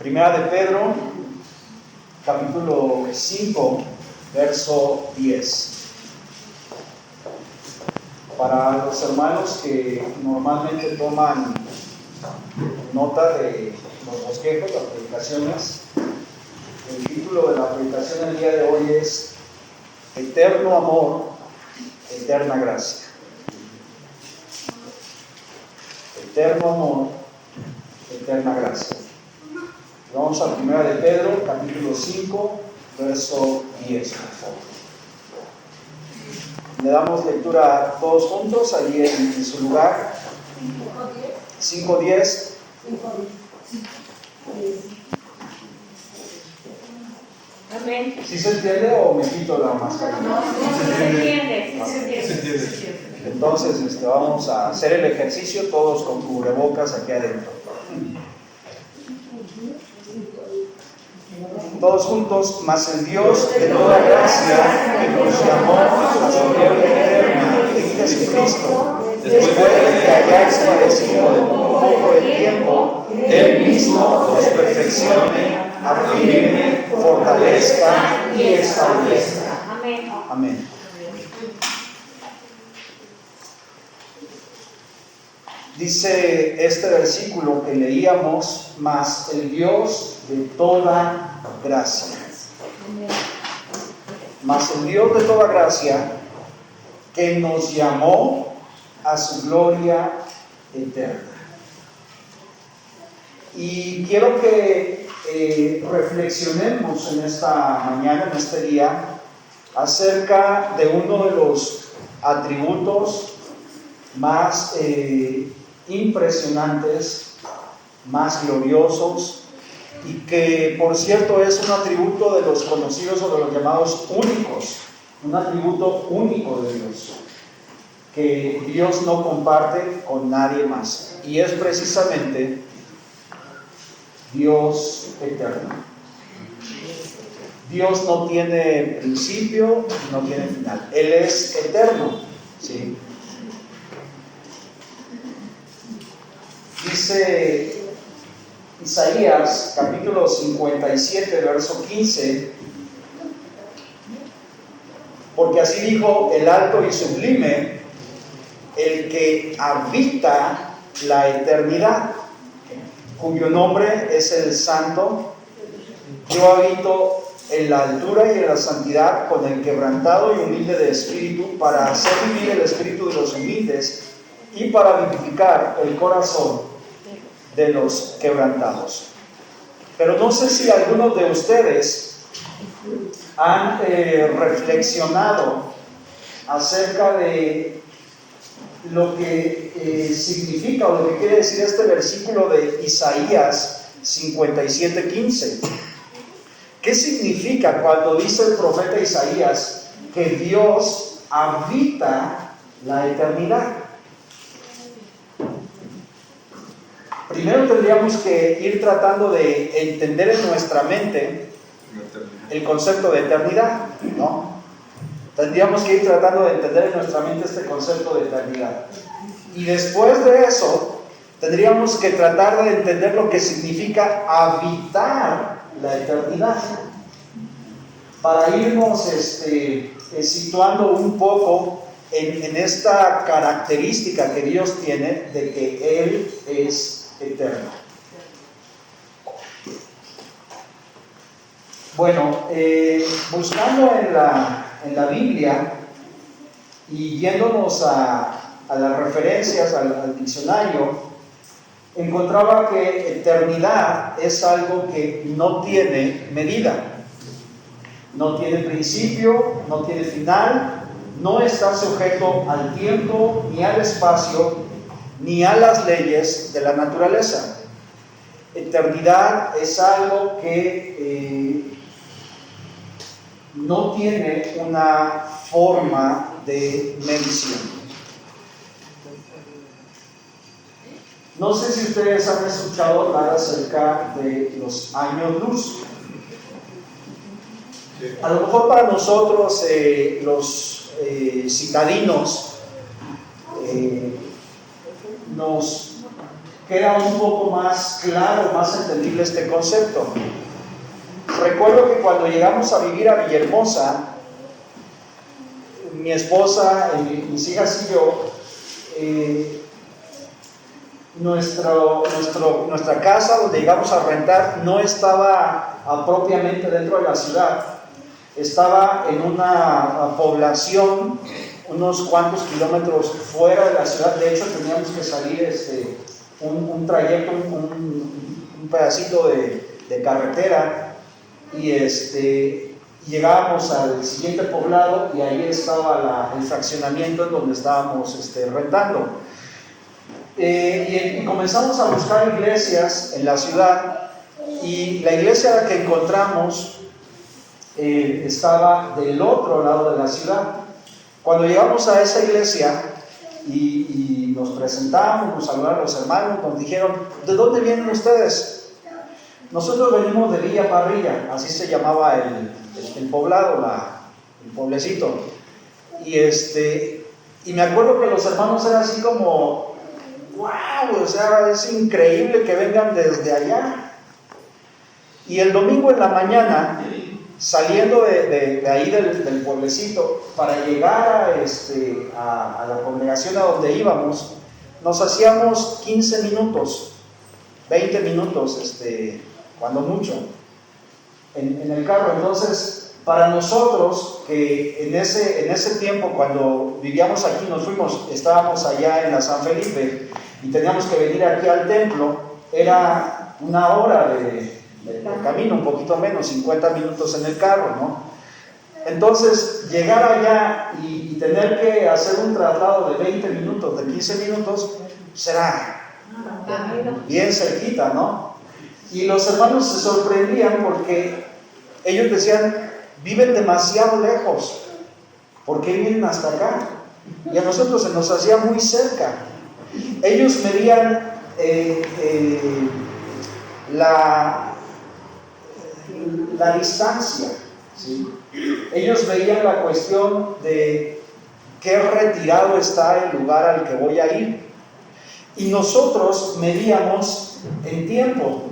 Primera de Pedro, capítulo 5, verso 10. Para los hermanos que normalmente toman nota de los bosquejos, las predicaciones, el título de la predicación del día de hoy es Eterno Amor, Eterna Gracia. Eterno Amor, Eterna Gracia. Vamos a Primera de Pedro, capítulo 5, verso 10, por favor. Le damos lectura todos juntos, allí en su lugar. 5:10. Amén. ¿Sí se entiende o me quito la mascarilla? No, se entiende. Entonces vamos a hacer el ejercicio todos con cubrebocas aquí adentro. Todos juntos, mas el Dios de toda gracia, que nos llamó a su gloria eterna en Jesucristo, después de que hayáis padecido un poco de tiempo, Él mismo los perfeccione, afirme, fortalezca y establezca. Amén. Amén. Dice este versículo que leíamos, mas el Dios de toda gracia. Mas el Dios de toda gracia que nos llamó a su gloria eterna. Y quiero que reflexionemos en esta mañana, en este día, acerca de uno de los atributos más impresionantes, más gloriosos, y que por cierto es un atributo de los conocidos o de los llamados únicos, un atributo único de Dios, que Dios no comparte con nadie más, y es precisamente Dios eterno. Dios no tiene principio, no tiene final, Él es eterno, ¿sí? Dice Isaías, capítulo 57, verso 15, porque así dijo el alto y sublime, el que habita la eternidad, cuyo nombre es el Santo. Yo habito en la altura y en la santidad, con el quebrantado y humilde de espíritu, para hacer vivir el espíritu de los humildes y para vivificar el corazón de los quebrantados. Pero no sé si algunos de ustedes han reflexionado acerca de lo que significa o lo que quiere decir este versículo de Isaías 57:15. ¿Qué significa cuando dice el profeta Isaías que Dios habita la eternidad? Primero tendríamos que ir tratando de entender en nuestra mente el concepto de eternidad, ¿no? Tendríamos que ir tratando de entender en nuestra mente este concepto de eternidad. Y después de eso, tendríamos que tratar de entender lo que significa habitar la eternidad, para irnos situando un poco en esta característica que Dios tiene de que Él es eterno. Bueno, buscando en la Biblia y yéndonos a las referencias, al diccionario, encontraba que eternidad es algo que no tiene medida, no tiene principio, no tiene final, no está sujeto al tiempo, ni al espacio, ni a las leyes de la naturaleza. Eternidad es algo que no tiene una forma de medición. No sé si ustedes han escuchado hablar acerca de los años luz. A lo mejor para nosotros, los citadinos, nos queda un poco más claro, más entendible este concepto. Recuerdo que cuando llegamos a vivir a Villahermosa, mi esposa, mis hijas y yo, nuestra casa donde llegamos a rentar no estaba propiamente dentro de la ciudad, estaba en una población unos cuantos kilómetros fuera de la ciudad. De hecho teníamos que salir un trayecto, un pedacito de carretera, y llegábamos al siguiente poblado y ahí estaba el fraccionamiento en donde estábamos rentando. Y comenzamos a buscar iglesias en la ciudad, y la iglesia que encontramos estaba del otro lado de la ciudad. Cuando llegamos a esa iglesia y nos presentamos, nos saludaron los hermanos, nos dijeron: ¿de dónde vienen ustedes? Nosotros venimos de Villa Parrilla, así se llamaba el poblado, el pueblecito. Y me acuerdo que los hermanos eran así como: ¡wow! O sea, es increíble que vengan desde allá. Y el domingo en la mañana, saliendo de ahí del pueblecito, para llegar a la congregación a donde íbamos, nos hacíamos 15 minutos, 20 minutos, cuando mucho, en el carro. Entonces, para nosotros, que en ese tiempo, cuando vivíamos aquí, estábamos allá en la San Felipe, y teníamos que venir aquí al templo, era una hora de camino, un poquito menos, 50 minutos en el carro, ¿no? Entonces, llegar allá y tener que hacer un traslado de 20 minutos, de 15 minutos, será bien cerquita, ¿no? Y los hermanos se sorprendían porque ellos decían: viven demasiado lejos, ¿por qué vienen hasta acá? Y a nosotros se nos hacía muy cerca. Ellos medían la distancia, ¿sí? Ellos veían la cuestión de qué retirado está el lugar al que voy a ir, y nosotros medíamos en tiempo,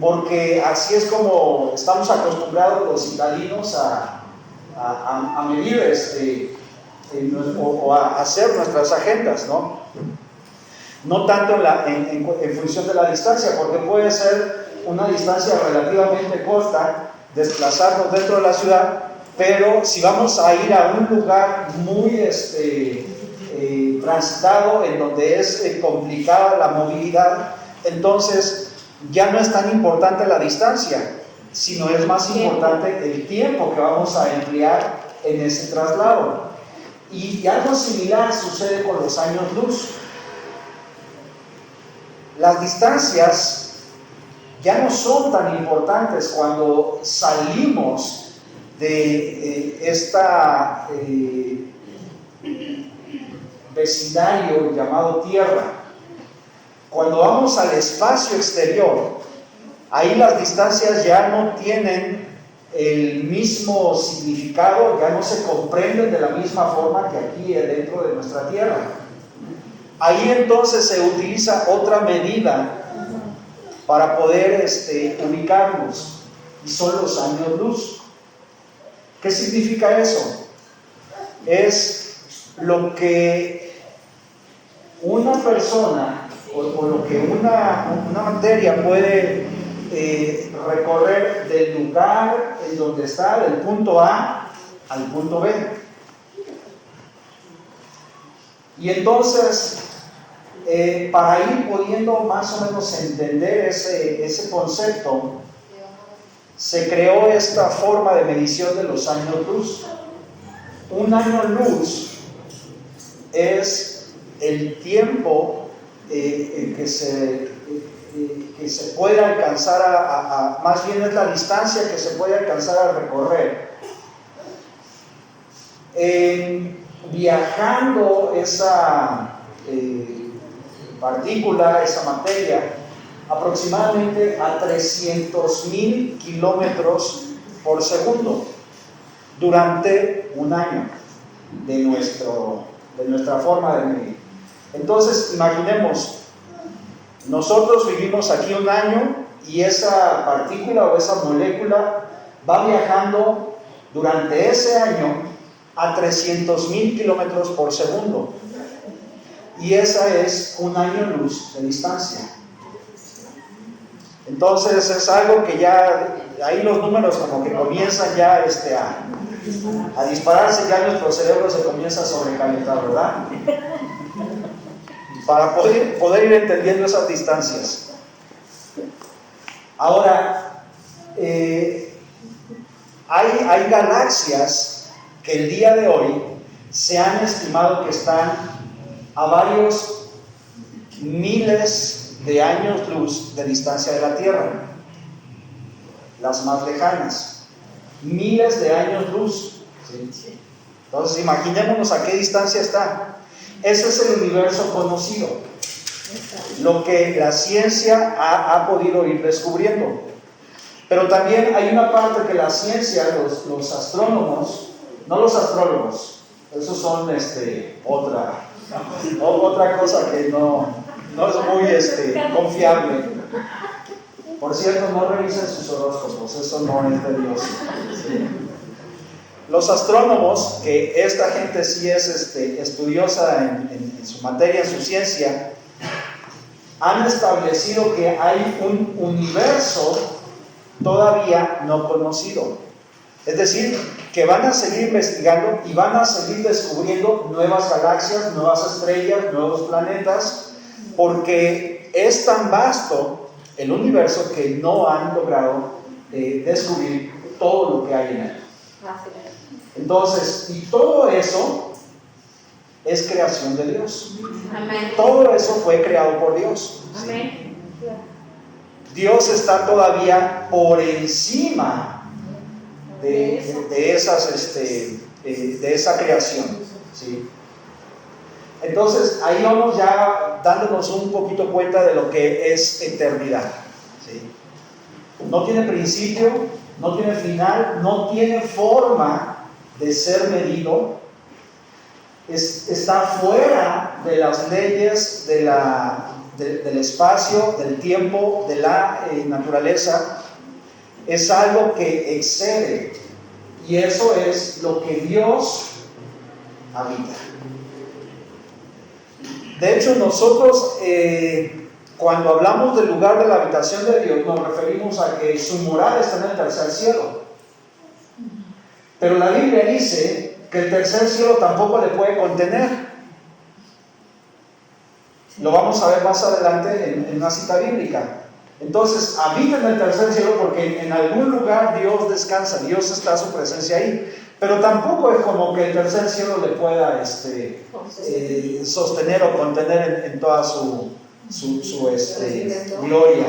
porque así es como estamos acostumbrados los citadinos a medir o a hacer nuestras agendas, ¿no? No tanto en función de la distancia, porque puede ser una distancia relativamente corta desplazarnos dentro de la ciudad, pero si vamos a ir a un lugar muy transitado, en donde es complicada la movilidad, entonces ya no es tan importante la distancia, sino es más importante el tiempo que vamos a emplear en ese traslado. Y algo similar sucede con los años luz. Las distancias ya no son tan importantes cuando salimos de esta vecindario llamado tierra. Cuando vamos al espacio exterior, ahí las distancias ya no tienen el mismo significado, ya no se comprenden de la misma forma que aquí dentro de nuestra tierra. Ahí entonces se utiliza otra medida para poder ubicarnos, y son los años luz. ¿Qué significa eso? Es lo que una persona o lo que una materia puede recorrer del lugar en donde está, del punto A al punto B. Y entonces, para ir pudiendo más o menos entender ese concepto, se creó esta forma de medición de los años luz. Un año luz es el tiempo que se puede alcanzar más bien es la distancia que se puede alcanzar a recorrer viajando esa partícula, esa materia, aproximadamente a 300,000 kilómetros por segundo durante un año de nuestra forma de medir. Entonces, imaginemos, Nosotros vivimos aquí un año y esa partícula o esa molécula va viajando durante ese año a 300,000 kilómetros por segundo. Y esa es un año luz de distancia. Entonces es algo que ya, ahí los números como que comienzan ya a dispararse, ya nuestro cerebro se comienza a sobrecalentar, ¿verdad? Para poder ir entendiendo esas distancias. Ahora, hay galaxias que el día de hoy se han estimado que están a varios miles de años luz de distancia de la Tierra, las más lejanas, miles de años luz, ¿sí? Entonces imaginémonos a qué distancia está. Ese es el universo conocido, lo que la ciencia ha podido ir descubriendo. Pero también hay una parte que la ciencia, los astrónomos, no los astrólogos, esos son otra cosa que no es muy confiable. Por cierto, no revisen sus horóscopos, eso no es de Dios. ¿Sí? Los astrónomos, que esta gente sí es estudiosa en su materia, en su ciencia, han establecido que hay un universo todavía no conocido. Es decir, que van a seguir investigando y van a seguir descubriendo nuevas galaxias, nuevas estrellas, nuevos planetas, porque es tan vasto el universo que no han logrado descubrir todo lo que hay en él. Entonces, y todo eso es creación de Dios. Amén. Todo eso fue creado por Dios. Amén. Dios está todavía por encima de esa creación, ¿sí? Entonces ahí vamos ya dándonos un poquito cuenta de lo que es eternidad, ¿sí? No tiene principio, no tiene final, no tiene forma de ser medido, está fuera de las leyes del espacio, del tiempo, de la naturaleza. Es algo que excede, y eso es lo que Dios habita. De hecho, nosotros cuando hablamos del lugar de la habitación de Dios, nos referimos a que su morada está en el tercer cielo. Pero la Biblia dice que el tercer cielo tampoco le puede contener. Lo vamos a ver más adelante en una cita bíblica. Entonces, habita en el tercer cielo porque en algún lugar Dios descansa, Dios está su presencia ahí. Pero tampoco es como que el tercer cielo le pueda sostener o contener en toda su gloria.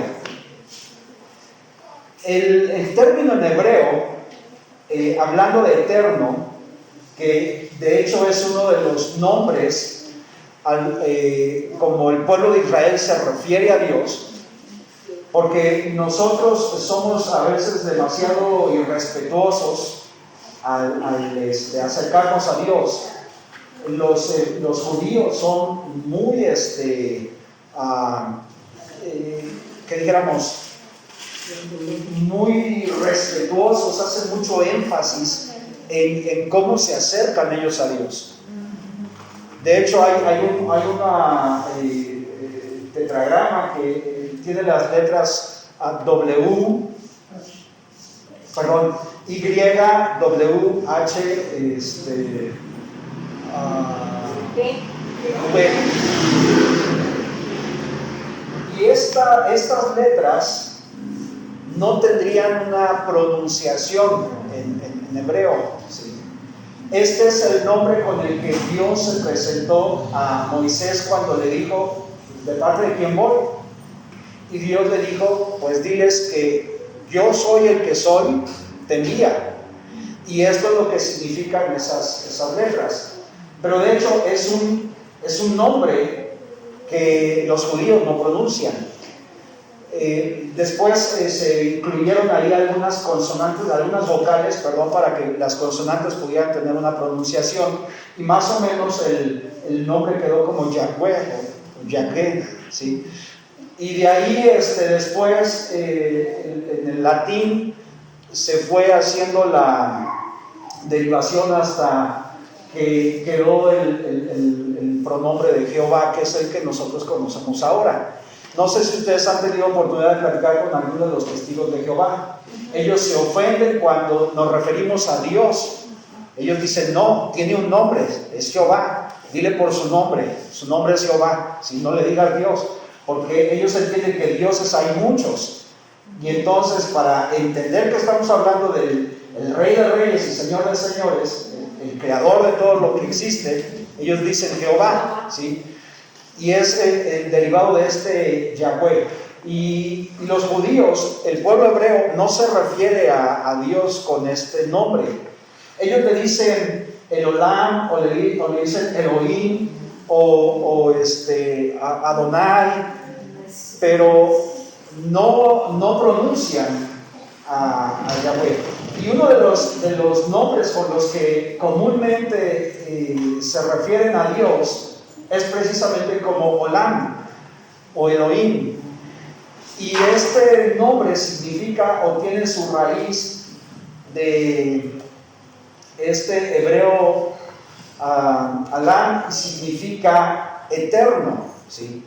El término en hebreo, hablando de eterno, que de hecho es uno de los nombres como el pueblo de Israel se refiere a Dios, porque nosotros somos a veces demasiado irrespetuosos al acercarnos a Dios. Los judíos son muy, que dijéramos, muy respetuosos, hacen mucho énfasis en cómo se acercan ellos a Dios. De hecho, hay una tetragrama que tiene las letras Y, W, H, V. Y estas letras no tendrían una pronunciación en hebreo, ¿sí? Este es el nombre con el que Dios se presentó a Moisés cuando le dijo: ¿de parte de quién voy? Y Dios le dijo: pues diles que yo soy el que soy, te envía. Y esto es lo que significan esas letras. Pero de hecho es un nombre que los judíos no pronuncian. Después se incluyeron ahí algunas consonantes, algunas vocales, para que las consonantes pudieran tener una pronunciación, y más o menos el nombre quedó como Yahweh o Yahweh, ¿sí? Y de ahí después en el latín se fue haciendo la derivación hasta que quedó el pronombre de Jehová, que es el que nosotros conocemos ahora. No sé si ustedes han tenido oportunidad de platicar con algunos de los testigos de Jehová. Ellos se ofenden cuando nos referimos a Dios. Ellos dicen, no, tiene un nombre, es Jehová, dile por su nombre es Jehová, si no le digas Dios, porque ellos entienden que dioses hay muchos. Y entonces, para entender que estamos hablando del Rey de Reyes y Señor de Señores, el creador de todo lo que existe, ellos dicen Jehová, ¿sí? Y es el derivado de este Yahweh. Y los judíos, el pueblo hebreo, no se refiere a Dios con este nombre. Ellos le dicen Elolam, o le dicen Elohim, o Adonai, pero no pronuncian a Yahweh. Y uno de los nombres con los que comúnmente se refieren a Dios es precisamente como Olam o Elohim. Y este nombre significa o tiene su raíz de este hebreo Alam, significa eterno, ¿sí?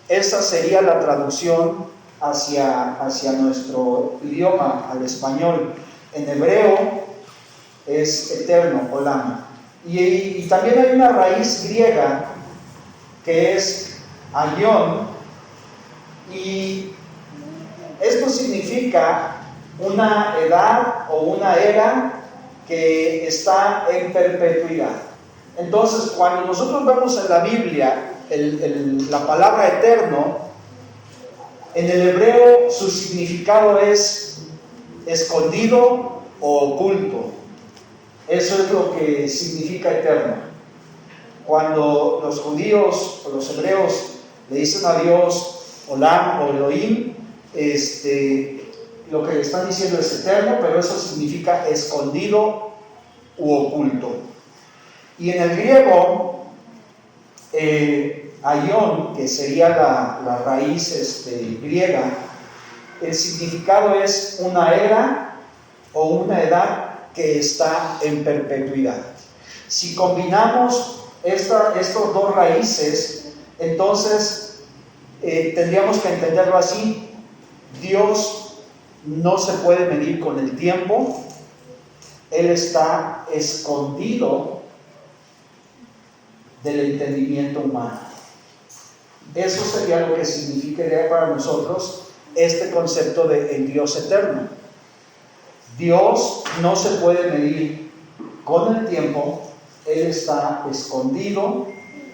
Esa sería la traducción hacia nuestro idioma, al español. En hebreo es eterno, Olam. Y también hay una raíz griega que es aion, y esto significa una edad o una era que está en perpetuidad. Entonces, cuando nosotros vemos en la Biblia la palabra eterno, en el hebreo su significado es escondido o oculto. Eso es lo que significa eterno. Cuando los judíos o los hebreos le dicen a Dios Olam o Elohim, lo que le están diciendo es eterno, pero eso significa escondido u oculto. Y en el griego, aion, que sería la raíz griega, el significado es una era o una edad que está en perpetuidad. Si combinamos estos dos raíces, entonces tendríamos que entenderlo así: Dios no se puede medir con el tiempo, Él está escondido del entendimiento humano. Eso sería lo que significaría para nosotros este concepto de el Dios eterno. Dios no se puede medir con el tiempo, Él está escondido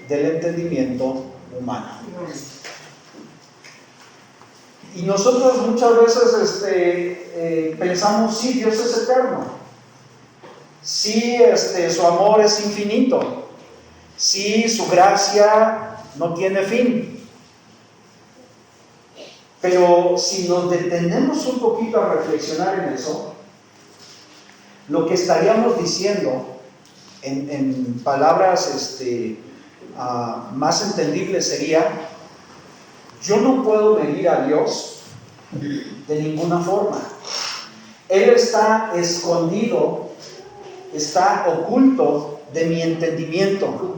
del entendimiento humano. Y nosotros muchas veces pensamos, sí, Dios es eterno, sí, su amor es infinito, sí, su gracia no tiene fin. Pero si nos detenemos un poquito a reflexionar en eso, lo que estaríamos diciendo en palabras más entendibles sería: yo no puedo medir a Dios de ninguna forma. Él está escondido, está oculto de mi entendimiento,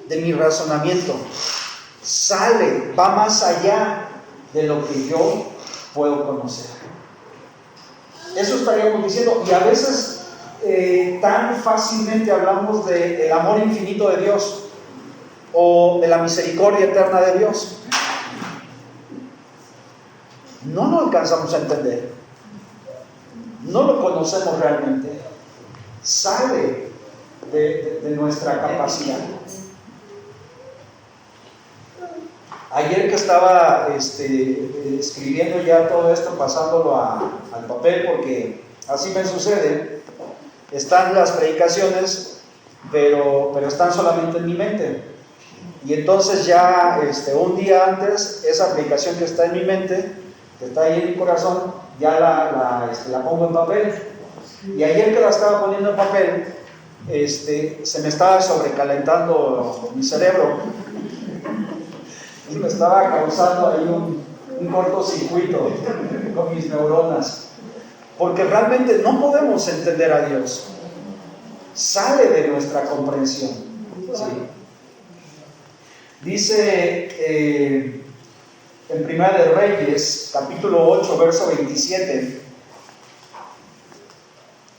de mi razonamiento. Va más allá de lo que yo puedo conocer. Eso estaríamos diciendo. Y a veces tan fácilmente hablamos del amor infinito de Dios o de la misericordia eterna de Dios. No lo alcanzamos a entender, no lo conocemos realmente, sale de nuestra capacidad. Ayer que estaba escribiendo ya todo esto, pasándolo al papel, porque así me sucede, están las predicaciones, pero están solamente en mi mente. Y entonces ya un día antes, esa predicación que está en mi mente, que está ahí en mi corazón, ya la pongo en papel. Y ayer que la estaba poniendo en papel, se me estaba sobrecalentando mi cerebro. Me estaba causando ahí un cortocircuito con mis neuronas. Porque realmente no podemos entender a Dios. Sale de nuestra comprensión. ¿Sí? Dice en Primera de Reyes, capítulo 8, verso 27.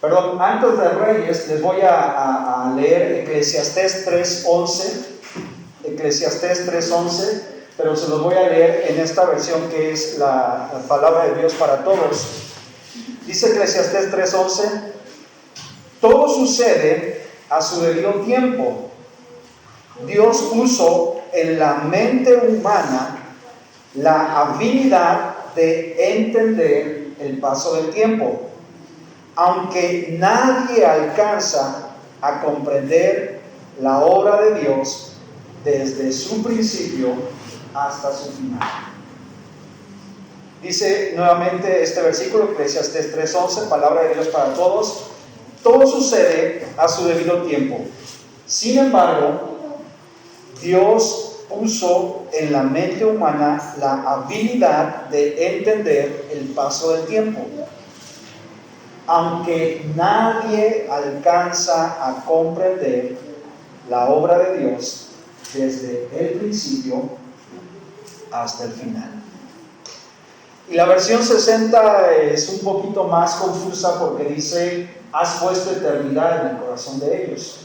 Perdón, antes de Reyes les voy a leer Eclesiastés 3:11. Eclesiastés 3:11, pero se los voy a leer en esta versión que es la palabra de Dios para todos. Dice Eclesiastés 3:11: todo sucede a su debido tiempo. Dios puso en la mente humana la habilidad de entender el paso del tiempo, aunque nadie alcanza a comprender la obra de Dios desde su principio hasta su final. Dice nuevamente este versículo, Eclesiastés 3:11, palabra de Dios para todos: todo sucede a su debido tiempo. Sin embargo, Dios puso en la mente humana la habilidad de entender el paso del tiempo, aunque nadie alcanza a comprender la obra de Dios desde el principio hasta el final. Y la versión 60 es un poquito más confusa porque dice: has puesto eternidad en el corazón de ellos.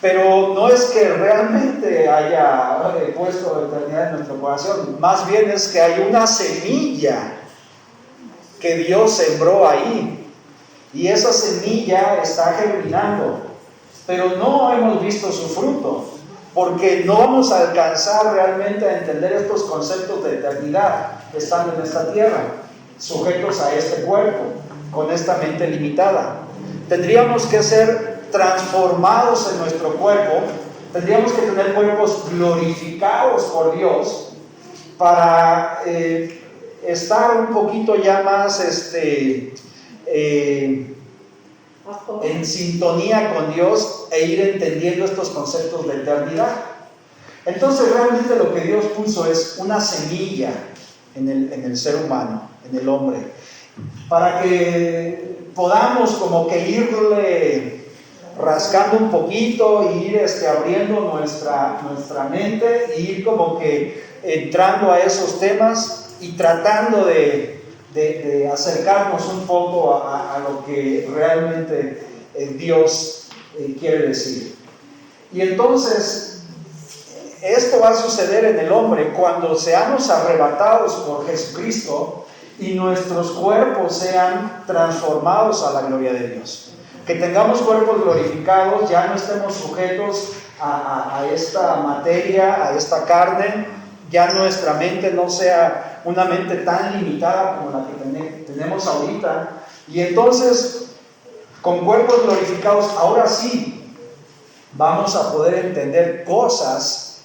Pero no es que realmente haya puesto eternidad en nuestro corazón, más bien es que hay una semilla que Dios sembró ahí, y esa semilla está germinando, pero no hemos visto su fruto, porque no vamos a alcanzar realmente a entender estos conceptos de eternidad estando en esta tierra, sujetos a este cuerpo, con esta mente limitada. Tendríamos que ser transformados en nuestro cuerpo, tendríamos que tener cuerpos glorificados por Dios para estar un poquito ya más en sintonía con Dios e ir entendiendo estos conceptos de eternidad. Entonces realmente lo que Dios puso es una semilla en el ser humano, en el hombre, para que podamos como que irle rascando un poquito y ir abriendo nuestra mente e ir como que entrando a esos temas y tratando de acercarnos un poco a lo que realmente Dios quiere decir. Y entonces esto va a suceder en el hombre cuando seamos arrebatados por Jesucristo y nuestros cuerpos sean transformados a la gloria de Dios. Que tengamos cuerpos glorificados, ya no estemos sujetos a esta materia, a esta carne, ya nuestra mente no sea una mente tan limitada como la que tenemos ahorita. Y entonces, con cuerpos glorificados, ahora sí vamos a poder entender cosas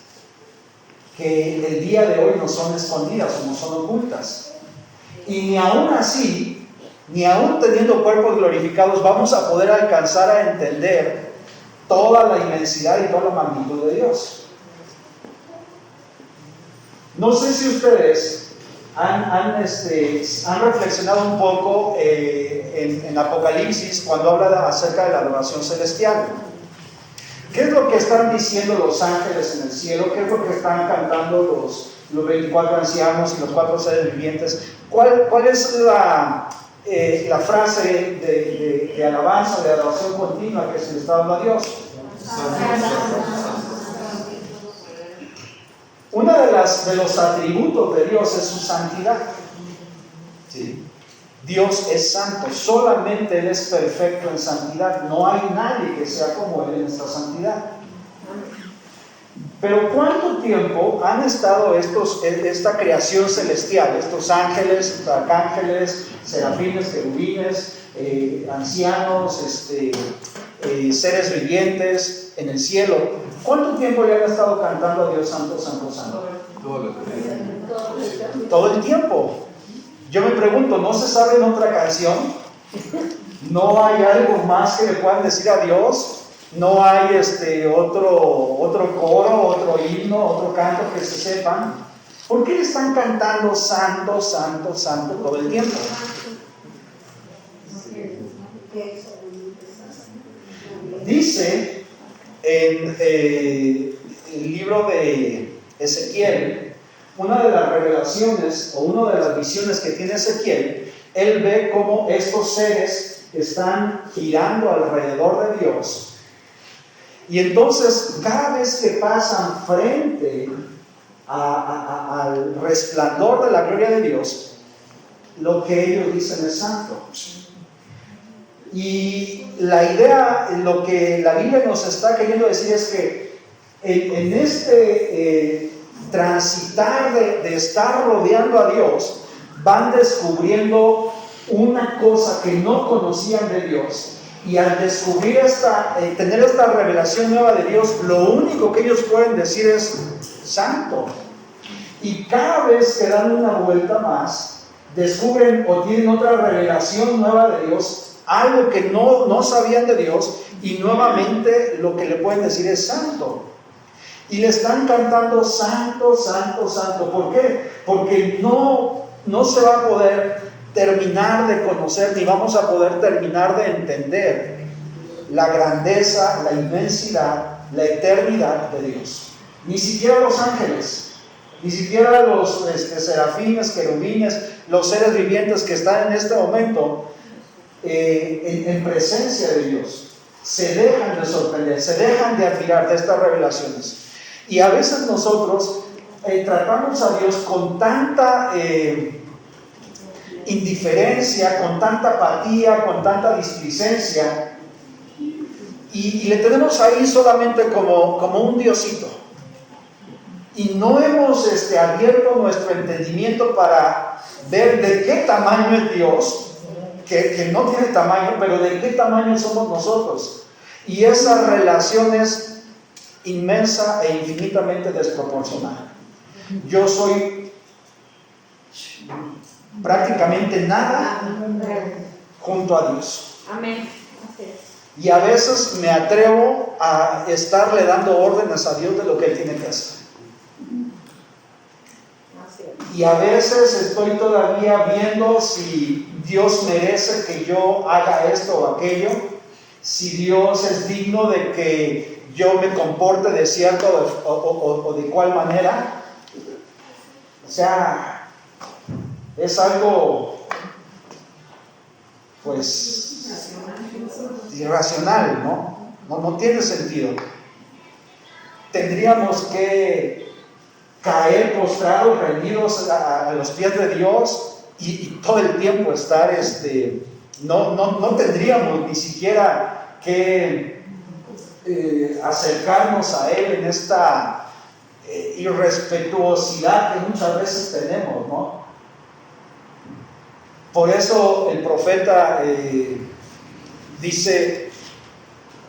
que el día de hoy nos son escondidas o nos son ocultas. Y ni aún así, ni aún teniendo cuerpos glorificados, vamos a poder alcanzar a entender toda la inmensidad y toda la magnitud de Dios. No sé si ustedes han reflexionado un poco en Apocalipsis cuando habla acerca de la adoración celestial. ¿Qué es lo que están diciendo los ángeles en el cielo? ¿Qué es lo que están cantando los 24 ancianos y los 4 seres vivientes? ¿Cuál es la frase de alabanza, de adoración continua que se le está dando a Dios? Uno de los atributos de Dios es su santidad. ¿Sí? Dios es santo, solamente Él es perfecto en santidad. No hay nadie que sea como Él en esta santidad. Pero ¿cuánto tiempo han estado esta creación celestial, estos ángeles, arcángeles, serafines, querubines, ancianos, seres vivientes en el cielo? ¿Cuánto tiempo ya han estado cantando a Dios santo, santo, santo? Todo el tiempo. Yo me pregunto, ¿no se sabe en otra canción? ¿No hay algo más que le puedan decir a Dios? No hay otro coro, otro himno, otro canto que se sepan. ¿Por qué le están cantando santo, santo, santo todo el tiempo? Dice en el libro de Ezequiel, una de las revelaciones o una de las visiones que tiene Ezequiel, él ve cómo estos seres están girando alrededor de Dios, y entonces cada vez que pasan frente al resplandor de la gloria de Dios, lo que ellos dicen es santo. Y la idea, lo que la Biblia nos está queriendo decir es que en este transitar de estar rodeando a Dios, van descubriendo una cosa que no conocían de Dios, y al descubrir tener esta revelación nueva de Dios, lo único que ellos pueden decir es santo. Y cada vez que dan una vuelta más, descubren o tienen otra revelación nueva de Dios, algo que no sabían de Dios, y nuevamente lo que le pueden decir es santo. Y le están cantando santo, santo, santo. ¿Por qué? Porque no se va a poder terminar de conocer, ni vamos a poder terminar de entender la grandeza, la inmensidad, la eternidad de Dios. Ni siquiera los ángeles, ni siquiera los serafines, querubines, los seres vivientes que están en este momento en presencia de Dios, se dejan de sorprender, se dejan de admirar de estas revelaciones. Y a veces nosotros tratamos a Dios con tanta indiferencia, con tanta apatía, con tanta displicencia, y le tenemos ahí solamente como un diosito, y no hemos abierto nuestro entendimiento para ver de qué tamaño es Dios, que no tiene tamaño, pero de qué tamaño somos nosotros. Y esa relación es inmensa e infinitamente desproporcionada. Yo soy prácticamente nada junto a Dios. Amén. Y a veces me atrevo a estarle dando órdenes a Dios de lo que Él tiene que hacer. Y a veces estoy todavía viendo si Dios merece que yo haga esto o aquello, si Dios es digno de que yo me comporte de cierta o de cual manera. O sea, es algo pues irracional, no tiene sentido. Tendríamos que caer postrados, rendidos a los pies de Dios y todo el tiempo estar, no tendríamos ni siquiera que acercarnos a Él en esta irrespetuosidad que muchas veces tenemos, ¿no? Por eso el profeta dice: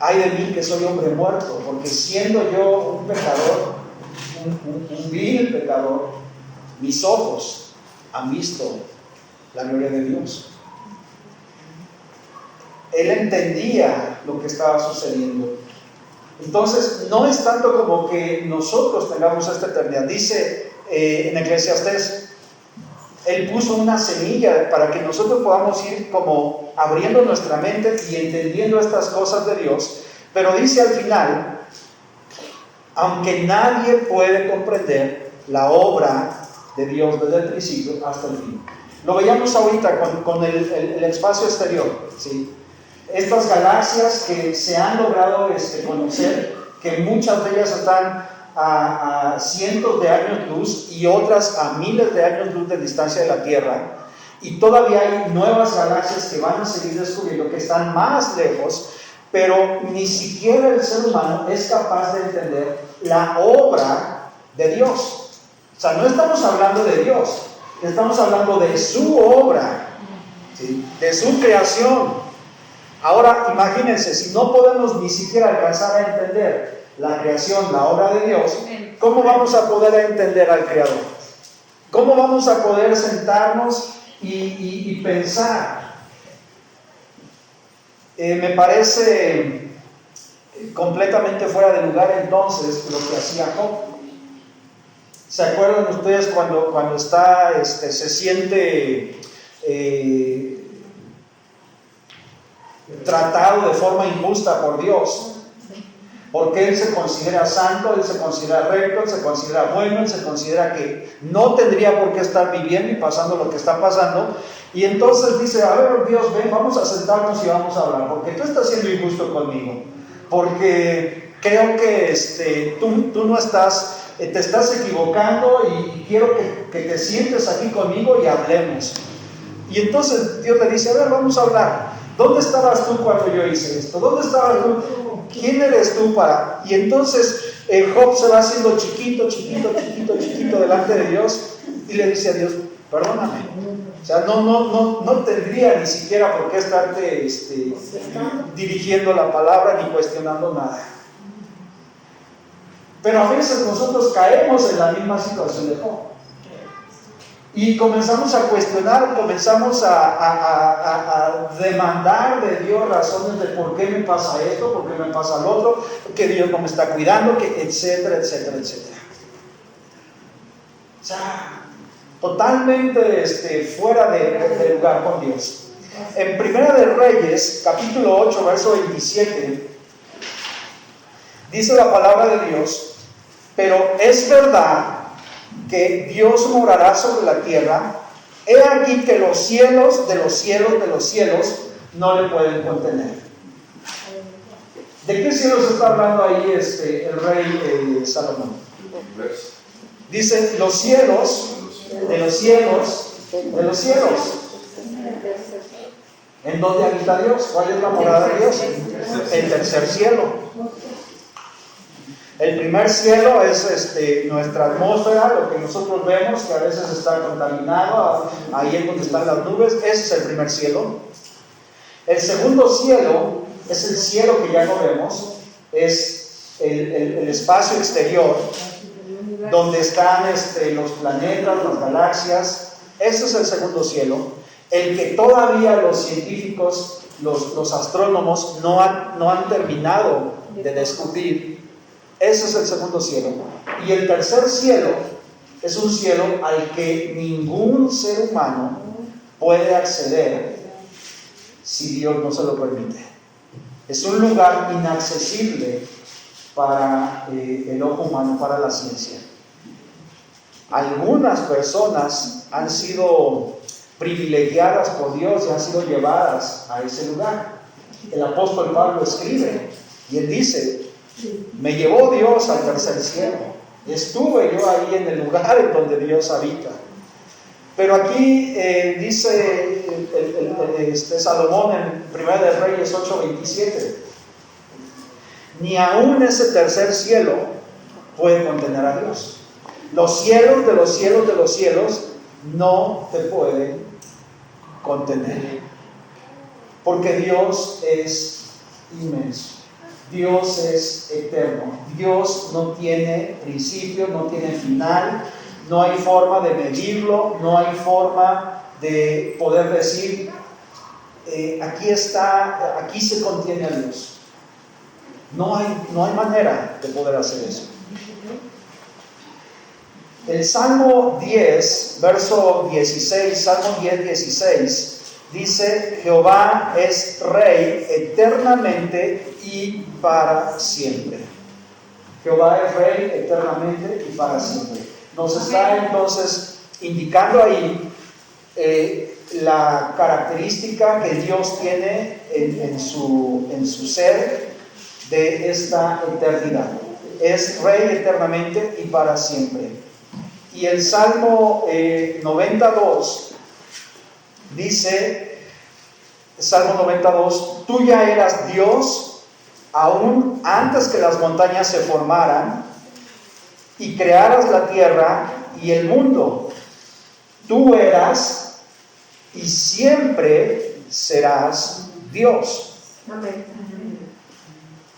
ay de mí que soy hombre muerto, porque siendo yo un pecador, un vil pecador, mis ojos han visto la gloria de Dios. Él entendía lo que estaba sucediendo. Entonces, no es tanto como que nosotros tengamos esta eternidad. Dice en Eclesiastés, Él puso una semilla para que nosotros podamos ir como abriendo nuestra mente y entendiendo estas cosas de Dios. Pero dice al final: aunque nadie puede comprender la obra de Dios desde el principio hasta el fin. Lo veíamos ahorita con el espacio exterior, ¿sí? Estas galaxias que se han logrado conocer, que muchas de ellas están a cientos de años luz y otras a miles de años luz de distancia de la Tierra, y todavía hay nuevas galaxias que van a seguir descubriendo, que están más lejos, pero ni siquiera el ser humano es capaz de entender la obra de Dios. O sea, no estamos hablando de Dios, estamos hablando de su obra, ¿sí? De su creación. Ahora imagínense, si no podemos ni siquiera alcanzar a entender la creación, la obra de Dios, ¿cómo vamos a poder entender al Creador? ¿Cómo vamos a poder sentarnos y pensar? Me parece completamente fuera de lugar entonces lo que hacía Job. ¿Se acuerdan ustedes cuando está, se siente tratado de forma injusta por Dios? Porque él se considera santo, él se considera recto, él se considera bueno, él se considera que no tendría por qué estar viviendo y pasando lo que está pasando. Y entonces dice, a ver Dios, ven, vamos a sentarnos y vamos a hablar, porque tú estás siendo injusto conmigo, porque creo que tú no estás, te estás equivocando y quiero que te sientes aquí conmigo y hablemos. Y entonces Dios le dice, a ver, vamos a hablar. ¿Dónde estabas tú cuando yo hice esto? ¿Dónde estabas tú? ¿Quién eres tú para...? Y entonces Job se va haciendo chiquito delante de Dios y le dice a Dios, perdóname. O sea, no tendría ni siquiera por qué estarte dirigiendo la palabra ni cuestionando nada. Pero a veces nosotros caemos en la misma situación de Job. Y comenzamos a cuestionar, comenzamos a demandar de Dios razones de por qué me pasa esto, por qué me pasa lo otro, que Dios no me está cuidando, que etcétera. O sea, totalmente fuera de lugar con Dios. En Primera de Reyes, capítulo 8, verso 27, dice la palabra de Dios, pero es verdad que Dios morará sobre la tierra, he aquí que los cielos de los cielos no le pueden contener. ¿De qué cielos está hablando ahí el rey Salomón? Dice los cielos de los cielos. ¿En dónde habita Dios? ¿Cuál es la morada de Dios? El tercer cielo. El primer cielo es nuestra atmósfera, lo que nosotros vemos, que a veces está contaminado, ahí es donde están las nubes, ese es el primer cielo. El segundo cielo es el cielo que ya no vemos, es el espacio exterior, donde están los planetas, las galaxias, ese es el segundo cielo, el que todavía los científicos, los astrónomos no han terminado de descubrir. Ese es el segundo cielo. Y el tercer cielo es un cielo al que ningún ser humano puede acceder si Dios no se lo permite. Es un lugar inaccesible para el ojo humano, para la ciencia. Algunas personas han sido privilegiadas por Dios y han sido llevadas a ese lugar. El apóstol Pablo escribe y él dice, me llevó Dios al tercer cielo. Estuve yo ahí en el lugar en donde Dios habita. Pero aquí dice Salomón en 1 de Reyes 8:27, ni aún ese tercer cielo puede contener a Dios. Los cielos de los cielos no te pueden contener, porque Dios es inmenso. Dios es eterno. Dios no tiene principio, no tiene final. No hay forma de medirlo, no hay forma de poder decir, aquí se contiene a Dios. No hay manera de poder hacer eso. El Salmo 10, verso 16, Salmo 10, 16, dice, Jehová es Rey eternamente y para siempre. Jehová es Rey eternamente y para siempre. Nos está entonces indicando ahí la característica que Dios tiene en su ser de esta eternidad. Es Rey eternamente y para siempre. Y el Salmo 92 dice, Salmo 92, tú ya eras Dios aún antes que las montañas se formaran y crearas la tierra y el mundo. Tú eras y siempre serás Dios. Amén.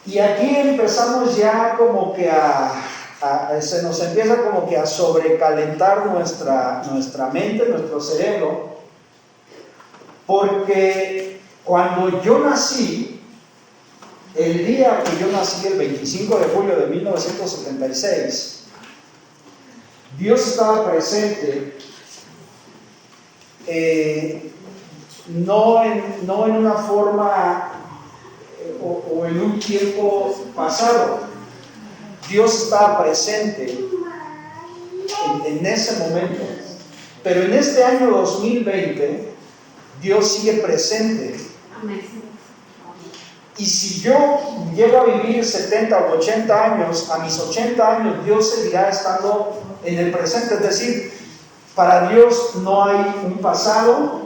Y aquí empezamos ya como que se nos empieza como que a sobrecalentar nuestra mente, nuestro cerebro, porque cuando yo nací, el día que yo nací, el 25 de julio de 1976, Dios estaba presente, no en una forma o en un tiempo pasado. Dios estaba presente en ese momento. Pero en este año 2020, Dios sigue presente. Y si yo llego a vivir 70 o 80 años, a mis 80 años Dios seguirá estando en el presente. Es decir, para Dios no hay un pasado,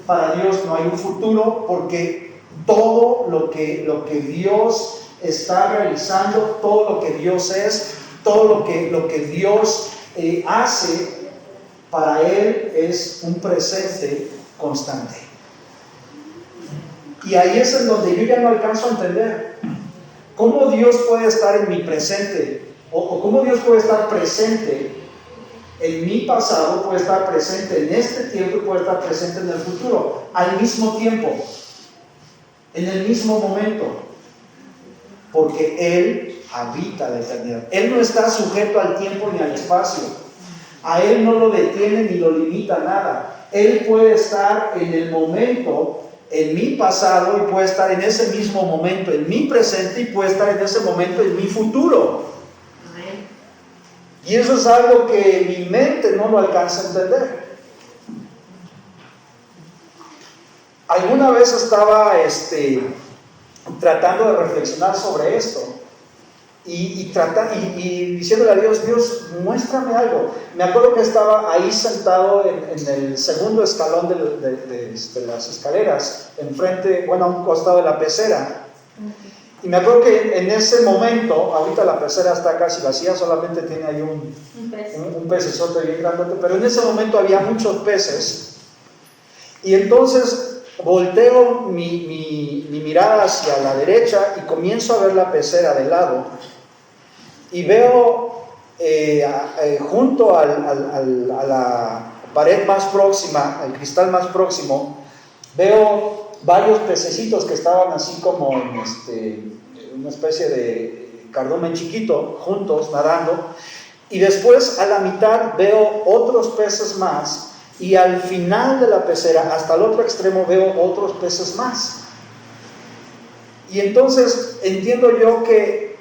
para Dios no hay un futuro, porque todo lo que Dios está realizando, todo lo que Dios es, todo lo que Dios hace, para Él es un presente constante. Y ahí es en donde yo ya no alcanzo a entender cómo Dios puede estar en mi presente, o cómo Dios puede estar presente en mi pasado, puede estar presente en este tiempo y puede estar presente en el futuro, al mismo tiempo, en el mismo momento, porque Él habita la eternidad. Él no está sujeto al tiempo ni al espacio. A Él no lo detiene ni lo limita nada. Él puede estar en el momento, en mi pasado, y puede estar en ese mismo momento en mi presente, y puede estar en ese momento en mi futuro. Amén. Y eso es algo que mi mente no lo alcanza a entender. Alguna vez estaba tratando de reflexionar sobre esto y diciéndole a Dios, Dios, muéstrame algo. Me acuerdo que estaba ahí sentado en el segundo escalón de las escaleras, enfrente, bueno, a un costado de la pecera. Y me acuerdo que en ese momento, ahorita la pecera está casi vacía, solamente tiene ahí un pecesote bien grandote, pero en ese momento había muchos peces. Y entonces volteo mi mirada hacia la derecha y comienzo a ver la pecera de lado. Y veo junto a la pared más próxima, al cristal más próximo, veo varios pececitos que estaban así como en una especie de cardumen chiquito, juntos, nadando. Y después a la mitad veo otros peces más. Y al final de la pecera, hasta el otro extremo, veo otros peces más. Y entonces entiendo yo que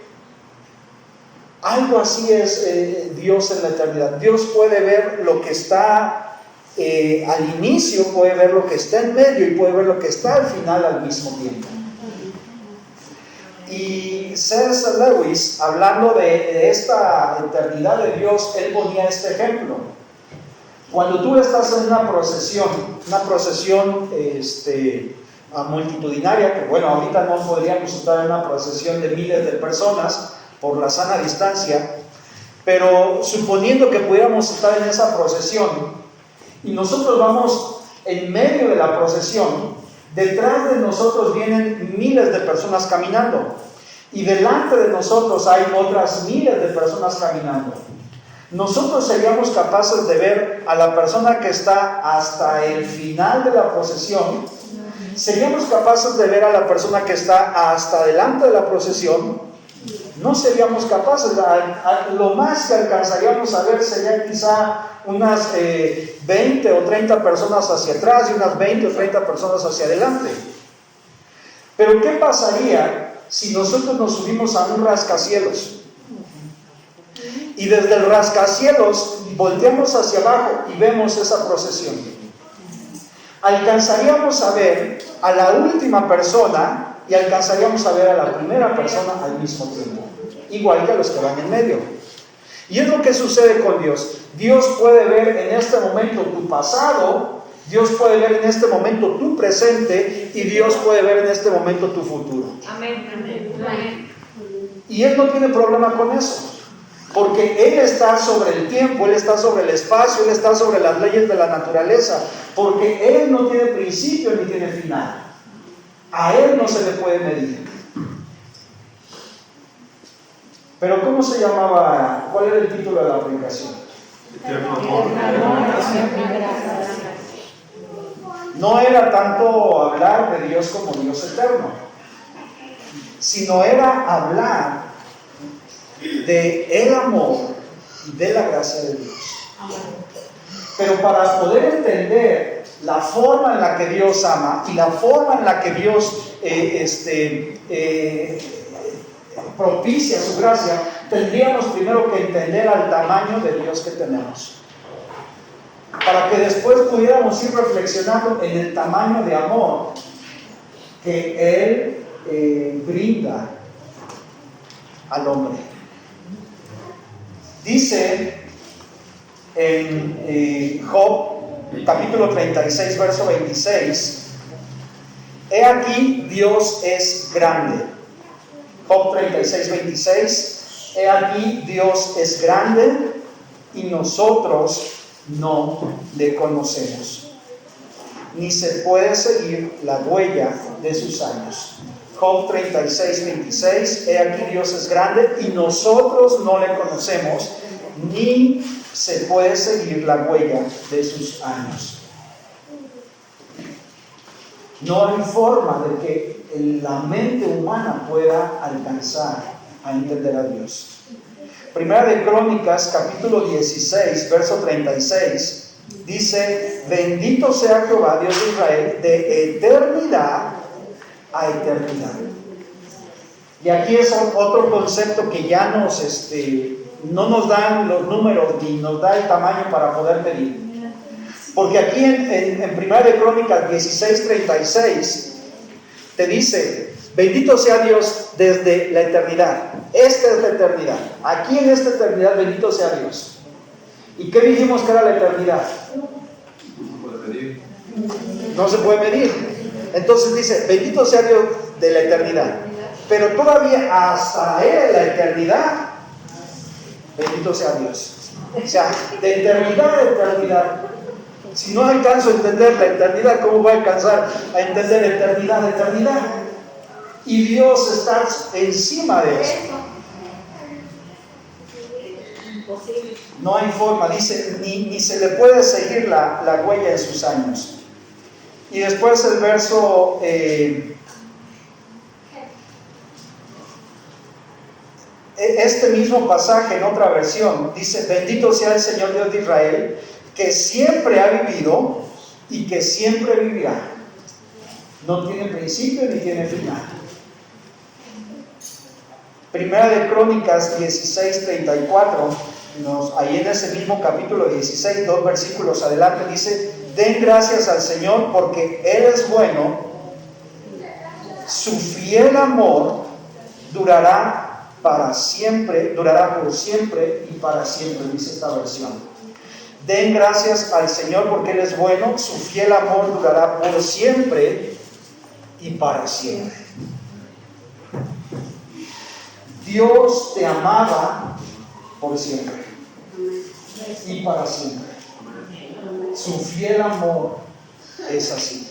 algo así es Dios en la eternidad. Dios puede ver lo que está al inicio, puede ver lo que está en medio y puede ver lo que está al final al mismo tiempo. Y C.S. Lewis, hablando de esta eternidad de Dios, él ponía este ejemplo. Cuando tú estás en una procesión multitudinaria, que bueno, ahorita no podríamos estar en una procesión de miles de personas por la sana distancia, pero suponiendo que pudiéramos estar en esa procesión y nosotros vamos en medio de la procesión, detrás de nosotros vienen miles de personas caminando y delante de nosotros hay otras miles de personas caminando. Nosotros seríamos capaces de ver a la persona que está hasta el final de la procesión. ¿Seríamos capaces de ver a la persona que está hasta delante de la procesión? No seríamos capaces. Lo más que alcanzaríamos a ver sería quizá unas 20 o 30 personas hacia atrás y unas 20 o 30 personas hacia adelante. Pero ¿qué pasaría si nosotros nos subimos a un rascacielos? Y desde el rascacielos volteamos hacia abajo y vemos esa procesión. Alcanzaríamos a ver a la última persona y alcanzaríamos a ver a la primera persona al mismo tiempo, igual que a los que van en medio. Y es lo que sucede con Dios. Dios puede ver en este momento tu pasado, Dios puede ver en este momento tu presente y Dios puede ver en este momento tu futuro. Amén, amén, amén. Y Él no tiene problema con eso. Porque Él está sobre el tiempo, Él está sobre el espacio, Él está sobre las leyes de la naturaleza, porque Él no tiene principio ni tiene final. A Él no se le puede medir. Pero ¿cómo se llamaba? ¿Cuál era el título de la predicación? No era tanto hablar de Dios como Dios eterno. sino era hablar de el amor y de la gracia de Dios. Pero para poder entender la forma en la que Dios ama y la forma en la que Dios propicia su gracia, tendríamos primero que entender al tamaño de Dios que tenemos, para que después pudiéramos ir reflexionando en el tamaño de amor que Él brinda al hombre. Dice en Job capítulo 36 verso 26, he aquí Dios es grande. Job 36, 26, he aquí Dios es grande y nosotros no le conocemos, ni se puede seguir la huella de sus años. Job 36, 26, he aquí Dios es grande y nosotros no le conocemos, ni se puede seguir la huella de sus años. No hay forma de que la mente humana pueda alcanzar a entender a Dios. Primera de Crónicas, capítulo 16, verso 36, dice: bendito sea Jehová, Dios de Israel, de eternidad a eternidad. Y aquí es otro concepto que ya no nos dan los números ni nos da el tamaño para poder medir. Porque aquí en Primera de Crónicas 16:36 te dice: bendito sea Dios desde la eternidad. Esta es la eternidad. Aquí en esta eternidad, bendito sea Dios. ¿Y qué dijimos que era la eternidad? No se puede medir. No se puede medir. Entonces dice: bendito sea Dios de la eternidad. Pero todavía hasta Él, la eternidad, bendito sea Dios. O sea, de eternidad a eternidad. Si no alcanzo a entender la eternidad, ¿cómo voy a alcanzar a entender eternidad a eternidad? Y Dios está encima de eso. No hay forma, dice, ni se le puede seguir la huella de sus años. Y después el verso este mismo pasaje en otra versión dice: bendito sea el Señor Dios de Israel, que siempre ha vivido y que siempre vivirá. No tiene principio ni tiene final. Primera de Crónicas 16:34, ahí en ese mismo capítulo 16, 2 versículos adelante, dice: den gracias al Señor porque Él es bueno, su fiel amor durará para siempre, durará por siempre y para siempre, dice esta versión. Den gracias al Señor porque Él es bueno, su fiel amor durará por siempre y para siempre. Dios te amaba por siempre y para siempre. Su fiel amor es así.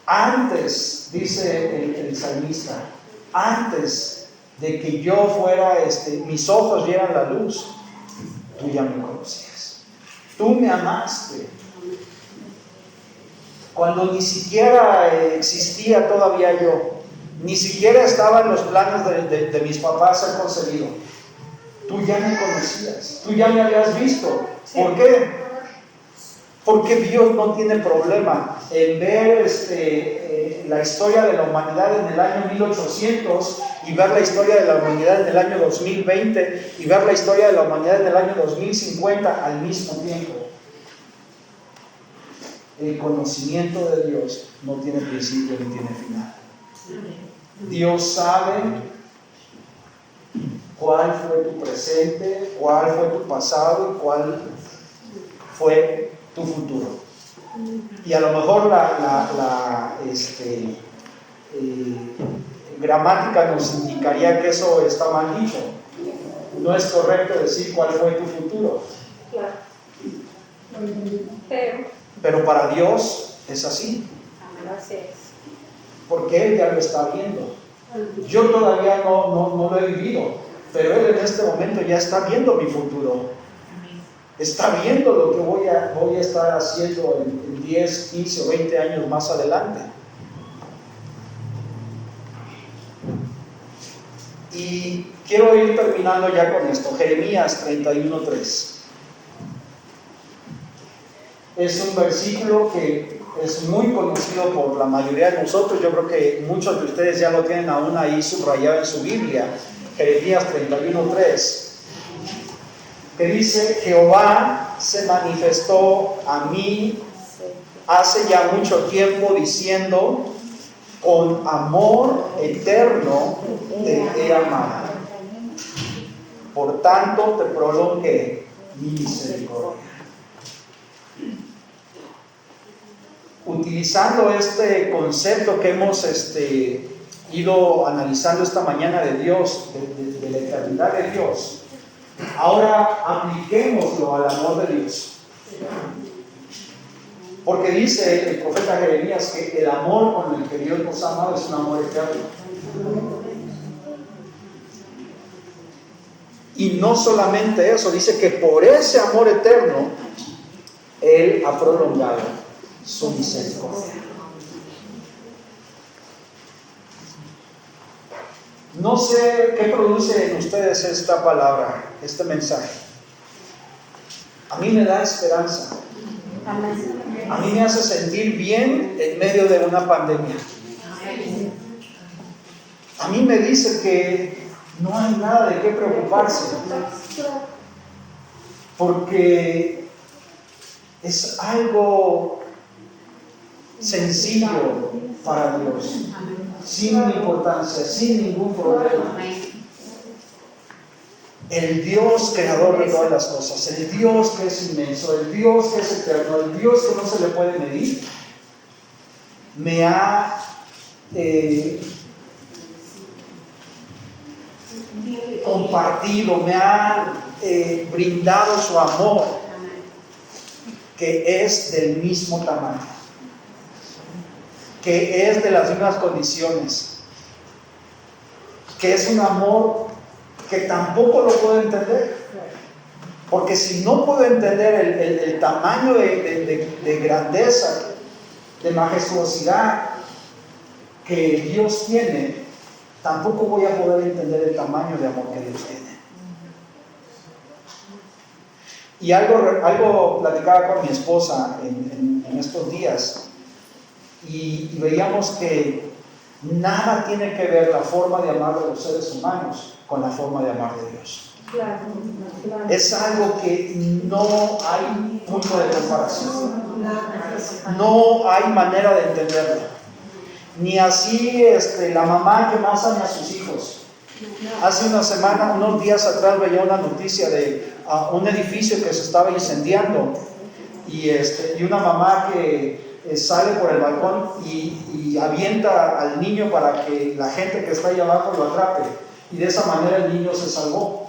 Antes, dice el salmista, antes de que yo fuera, mis ojos vieran la luz, tú ya me conocías. Tú me amaste. Cuando ni siquiera existía todavía yo, ni siquiera estaba en los planes de mis papás ser concebido, tú ya me conocías, tú ya me habías visto. ¿Por qué? Porque Dios no tiene problema en ver la historia de la humanidad en el año 1800 y ver la historia de la humanidad en el año 2020 y ver la historia de la humanidad en el año 2050 al mismo tiempo. El conocimiento de Dios no tiene principio ni tiene final. Dios sabe cuál fue tu presente, cuál fue tu pasado y cuál fue tu futuro. Y a lo mejor la gramática nos indicaría que eso está mal dicho. No es correcto decir cuál fue tu futuro. Pero para Dios es así. Porque Él ya lo está viendo. Yo todavía no lo he vivido, pero Él en este momento ya está viendo mi futuro. Está viendo lo que voy a estar haciendo en 10, 15 o 20 años más adelante. Y quiero ir terminando ya con esto. Jeremías 31:3. Es un versículo que es muy conocido por la mayoría de nosotros. Yo creo que muchos de ustedes ya lo tienen aún ahí subrayado en su Biblia. Jeremías 31:3, que dice: Jehová se manifestó a mí hace ya mucho tiempo, diciendo: con amor eterno te he amado, por tanto te prolongué mi misericordia. Utilizando este concepto que hemos ido analizando esta mañana de Dios, de la eternidad de Dios, ahora apliquémoslo al amor de Dios. Porque dice el profeta Jeremías que el amor con el que Dios nos ha amado es un amor eterno. Y no solamente eso, dice que por ese amor eterno Él ha prolongado su misericordia. No sé qué produce en ustedes esta palabra, este mensaje. A mí me da esperanza. A mí me hace sentir bien en medio de una pandemia. A mí me dice que no hay nada de qué preocuparse, porque es algo sencillo para Dios, sin importancia, sin ningún problema. El Dios creador de todas las cosas, el Dios que es inmenso, el Dios que es eterno, el Dios que no se le puede medir, me ha compartido, me ha brindado su amor, que es del mismo tamaño, que es de las mismas condiciones, que es un amor que tampoco lo puedo entender, porque si no puedo entender el tamaño de grandeza, de majestuosidad que Dios tiene, tampoco voy a poder entender el tamaño de amor que Dios tiene. Y algo platicaba con mi esposa en estos días, y veíamos que nada tiene que ver la forma de amar de los seres humanos con la forma de amar de Dios. Es algo que no hay punto de comparación. No hay manera de entenderlo. Ni así la mamá que más ama a sus hijos. Hace unos días atrás veía una noticia de un edificio que se estaba incendiando, y una mamá que sale por el balcón y avienta al niño para que la gente que está ahí abajo lo atrape, y de esa manera el niño se salvó.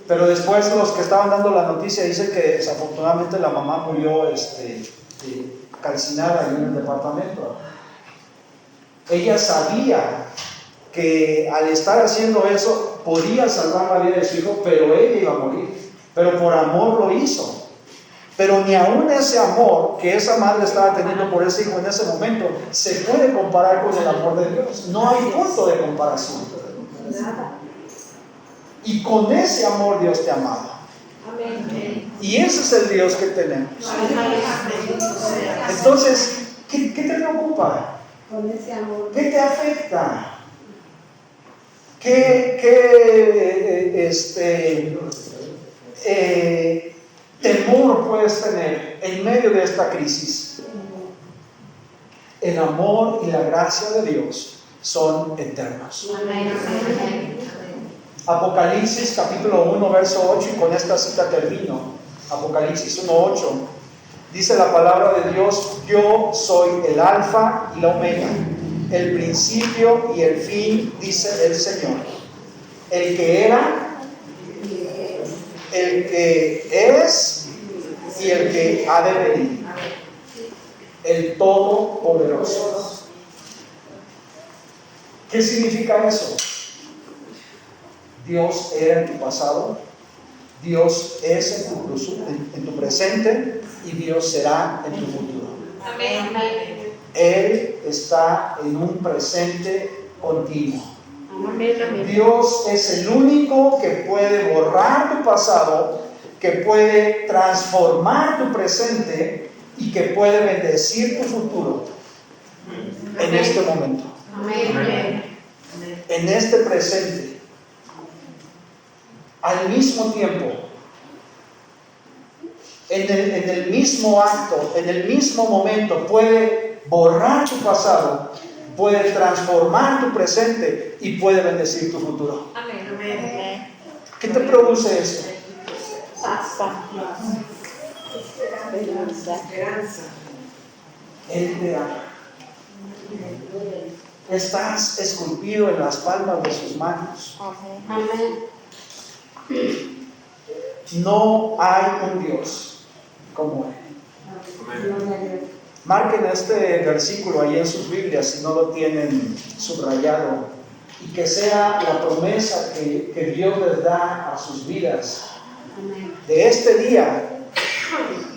Pero después los que estaban dando la noticia dicen que desafortunadamente la mamá murió calcinada en el departamento. Ella sabía que al estar haciendo eso podía salvar la vida de su hijo, pero ella iba a morir. Pero por amor lo hizo. Pero ni aún ese amor que esa madre estaba teniendo por ese hijo en ese momento se puede comparar con el amor de Dios. No hay punto de comparación. Y con ese amor Dios te amaba. Y ese es el Dios que tenemos. Entonces, ¿qué te preocupa? ¿Qué te afecta? ¿Qué temor puedes tener en medio de esta crisis? El amor y la gracia de Dios son eternos. Apocalipsis capítulo 1 verso 8, y con esta cita termino. Apocalipsis 1:8 dice la palabra de Dios: yo soy el alfa y la omega, el principio y el fin, dice el Señor, el que era, el que es y el que ha de venir, el Todopoderoso. ¿Qué significa eso? Dios era en tu pasado, Dios es en tu presente, y Dios será en tu futuro. Amén. Él está en un presente continuo. Dios es el único que puede borrar tu pasado, que puede transformar tu presente y que puede bendecir tu futuro en este momento, en este presente, al mismo tiempo, en el mismo acto, en el mismo momento. Puede borrar tu pasado, puede transformar tu presente y puede bendecir tu futuro. ¿Qué te produce eso? Él te ama. Estás esculpido en las palmas de sus manos. No hay un Dios como Él. Marquen este versículo ahí en sus Biblias si no lo tienen subrayado, y que sea la promesa que Dios les da a sus vidas de este día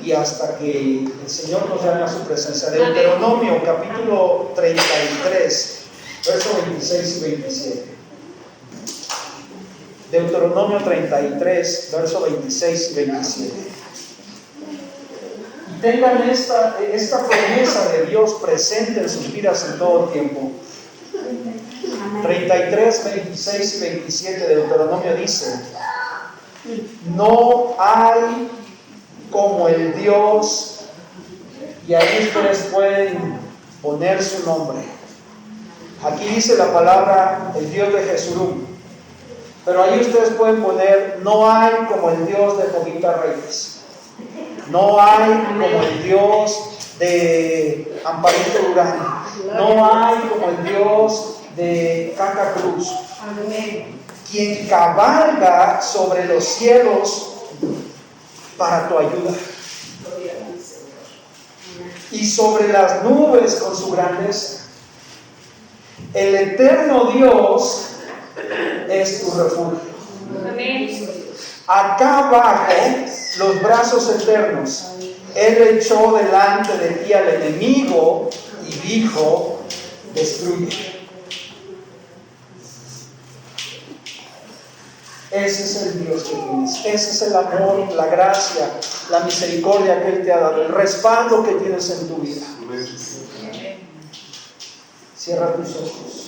y hasta que el Señor nos llame a su presencia. Deuteronomio capítulo 33, versos 26 y 27. Deuteronomio 33, versos 26 y 27. Y tengan esta promesa de Dios presente en sus vidas en todo tiempo. 33, 26 y 27 de Deuteronomio dice: no hay como el Dios, y ahí ustedes pueden poner su nombre. Aquí dice la palabra el Dios de Jesurún, pero ahí ustedes pueden poner: no hay como el Dios de Jovita Reyes, no hay como el Dios de Amparito Durán, no hay como el Dios de Caca Cruz, quien cabalga sobre los cielos para tu ayuda, y sobre las nubes con su grandeza. El eterno Dios es tu refugio. Acá abajo los brazos eternos. Él echó delante de ti al enemigo y dijo: destruye. Ese es el Dios que tienes, ese es el amor, la gracia, la misericordia que Él te ha dado, el respaldo que tienes en tu vida. Cierra tus ojos.